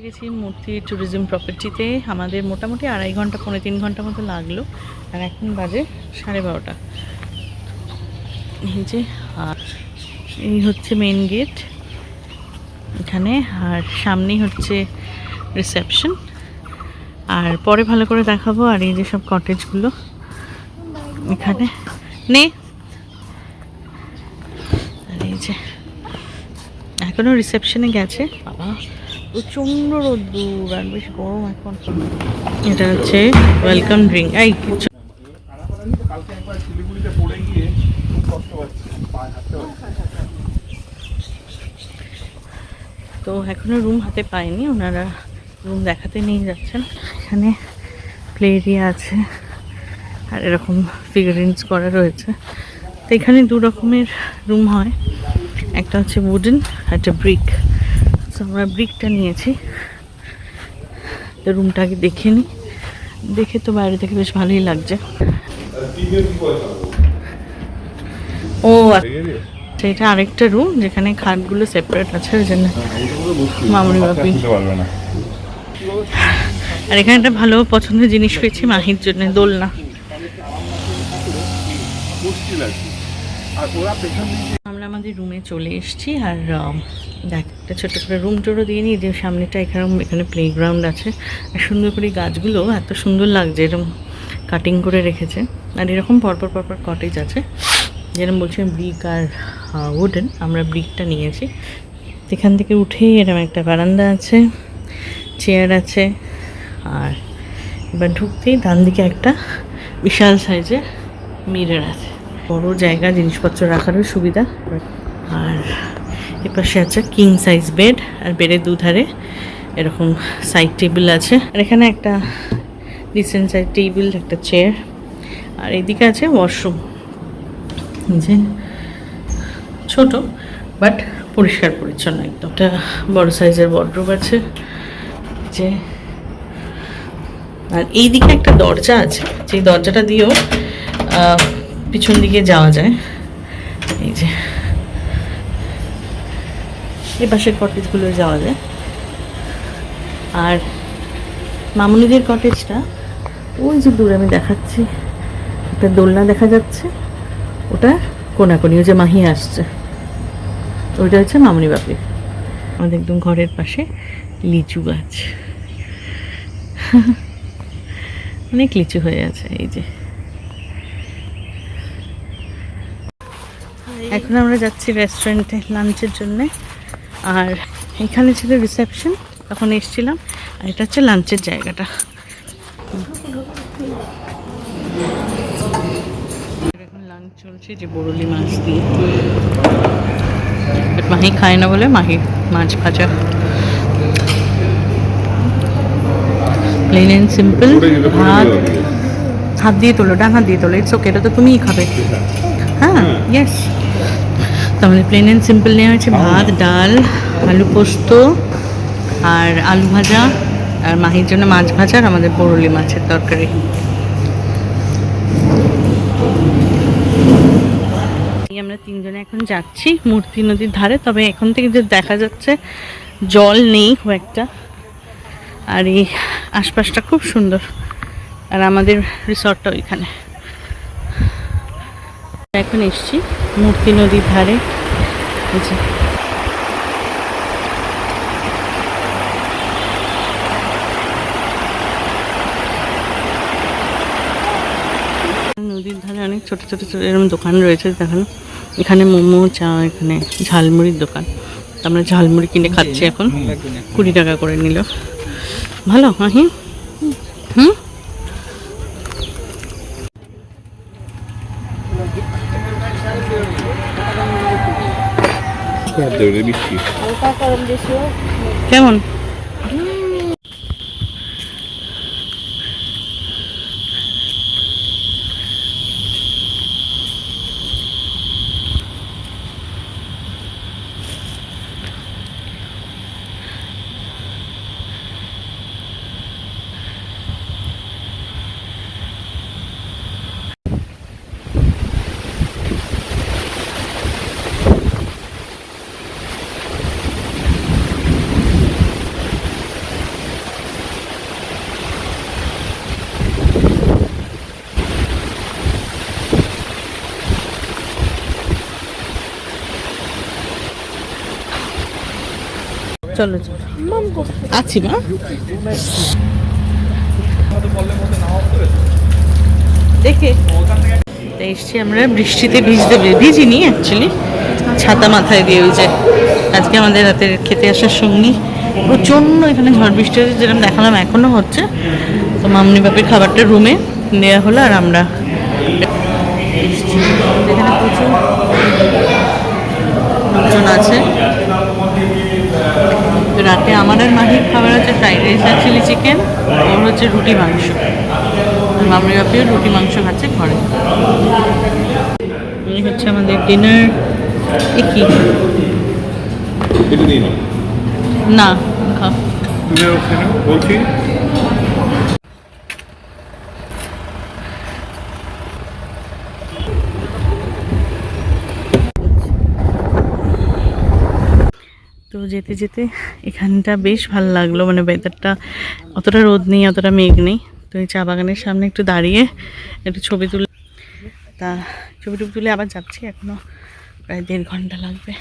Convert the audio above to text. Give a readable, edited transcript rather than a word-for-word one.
গেছি মূর্তি ট্যুরিজম প্রপার্টিতে। আমাদের মোটামুটি 2.5 ঘন্টা 3.5 ঘন্টা মতো লাগলো। আর এখন বাজে 12:30। এই যে আর এই হচ্ছে মেন গেট এখানে, আর সামনেই হচ্ছে রিসেপশন। আর পরে ভালো করে দেখাবো। আর এই যে সব কটেজগুলো এখানে নে, আর এই যে এখনো রিসেপশনে গেছে। বাবা প্রচণ্ড রোদ্দুর আর বেশ গরম এখন। এটা হচ্ছে ওয়েলকাম ড্রিঙ্ক। এই কিছু তো এখনো রুম হাতে পাইনি, ওনারা রুম দেখাতে নিয়ে যাচ্ছেন। এখানে প্লে এরিয়া আছে আর এরকম ফিগারিংস করা রয়েছে। তো এখানে 2 রকমের রুম হয়, একটা হচ্ছে উডেন, একটা ব্রিক। তো আমরা ব্রিকটা নিয়েছি। তো রুমটা আগে দেখে নিই, দেখে তো বাইরে থেকে বেশ ভালোই লাগছে। ও আচ্ছা, এটা আরেকটা রুম যেখানে খাটগুলো সেপারেট আছে, ওই জন্য মামুনি বাপি। আর এখানে একটা ভালো পছন্দের জিনিস পেয়েছি মাহির জন্য, দোলনা। আমরা আমাদের রুমে চলে এসেছি। আর দেখ একটা ছোট্ট করে রুম টোরও দিয়ে নিই, যে সামনেটা এখানে প্লেগ্রাউন্ড আছে। আর সুন্দর করে গাছগুলো এত সুন্দর লাগছে, এরকম কাটিং করে রেখেছে। আর এরকম পরপর পরপর কটেজ আছে, যেরকম বলছিলাম ব্রিক আর উডেন। আমরা ব্রিকটা নিয়েছি। এখান থেকে উঠেই এরকম একটা বারান্দা আছে, চেয়ার আছে। আর এবার ঢুকতেই ডান দিকে একটা বিশাল সাইজের মিরর আছে, বড় জায়গা জিনিসপত্র রাখারও সুবিধা। আর এপাশে আছে কিং সাইজ বেড, আর বেডের দুধারে এরকম সাইড টেবিল আছে। আর এখানে একটা ডিসেন্ট সাইড টেবিল, একটা চেয়ার। আর এদিকে আছে ওয়াশরুম, যে ছোট বাট পরিষ্কার পরিচ্ছন্ন একদম। একটা বড় সাইজের ওয়ার্ডরোব আছে যে। আর এইদিকে একটা দরজা আছে, যে দরজাটা দিয়েও পিছন দিকে যাওয়া যায়। এই যে এই পাশের কটেজগুলো যাওয়া যায়। আর মামুনিদের কটেজটা ওই যে দূরে আমি দেখাচ্ছি, একটা দোলনা দেখা যাচ্ছে, ওটা কোনাকুনি, ওই যে মাহি আসছে, ওইটা হচ্ছে মামুনি বাপি। আমাদের একদম ঘরের পাশে লিচু গাছ, অনেক লিচু হয়ে আছে। এই যে এখন আমরা যাচ্ছি রেস্টুরেন্টে লাঞ্চের জন্যে। আর এখানে ছিল রিসেপশন, তখন এসেছিলাম। আর এটা হচ্ছে লাঞ্চের জায়গাটা। এখন লাঞ্চ চলছে যে বরলি মাছ দিয়ে। মাহি খায় না বলে মাহি মাছ ভাজা, প্লেন অ্যান্ড সিম্পল। ভাত হাত দিয়ে তোলো, ডান হাত দিয়ে তোলো, ইটস ওকে, এটা তো তুমিই খাবে। হ্যাঁ ইয়েস। তো আমাদের প্লেন অ্যান্ড সিম্পল নেওয়া হয়েছে ভাত, ডাল, আলু পোস্ত আর আলু ভাজা, আর মাহির জন্য মাছ ভাজা, আর আমাদের বরলি মাছের তরকারি। আমরা 3 জনে এখন যাচ্ছি মূর্তি নদীর ধারে। তবে এখন থেকে যে দেখা যাচ্ছে জল নেই খুব একটা। আর এই আশপাশটা খুব সুন্দর। আর আমাদের রিসর্টটা ওইখানে। এখন এসছি মূর্তি নদীর ধারে। নদীর ধারে অনেক ছোট ছোট ছোট এরকম দোকান রয়েছে দেখানো। এখানে মোমো, চা, এখানে ঝালমুড়ির দোকান। আমরা ঝালমুড়ি কিনে খাচ্ছি এখন, 20 টাকা করে নিল। ভালো মাহি। হুম, কেমন? চলো চলো আছি মা। দেখে এসছি আমরা, বৃষ্টিতে ভিজিনি অ্যাকচুয়ালি, ছাতা মাথায় দিয়ে। ওই যে আজকে আমাদের রাতের খেতে আসার সঙ্গী প্রচণ্ড এখানে ঝড় বৃষ্টি হচ্ছে, যেরকম দেখালাম এখনও হচ্ছে। তো মামনি বাপির খাবারটা রুমে নেওয়া হলো আর আমরা এখানে প্রচুর লোকজন আছে। রাতে আমার আর মাহির খাবার হচ্ছে ফ্রাইড রাইস আর চিলি চিকেন, ওর হচ্ছে রুটি মাংস। মামনি বাপিও রুটি মাংস খাচ্ছে ঘরে। এই হচ্ছে আমাদের ডিনার। কি না খা বলছি তো যেতে যেতে এখানটা বেশ ভালো লাগলো, মানে ওয়েদারটা অতটা রোদ নেই, অতটা মেঘ নেই। তো এই চা বাগানের সামনে একটু দাঁড়িয়ে একটু ছবি ছবি টুবি তুলে আবার যাচ্ছি। এখনও প্রায় 1.5 ঘন্টা লাগবে।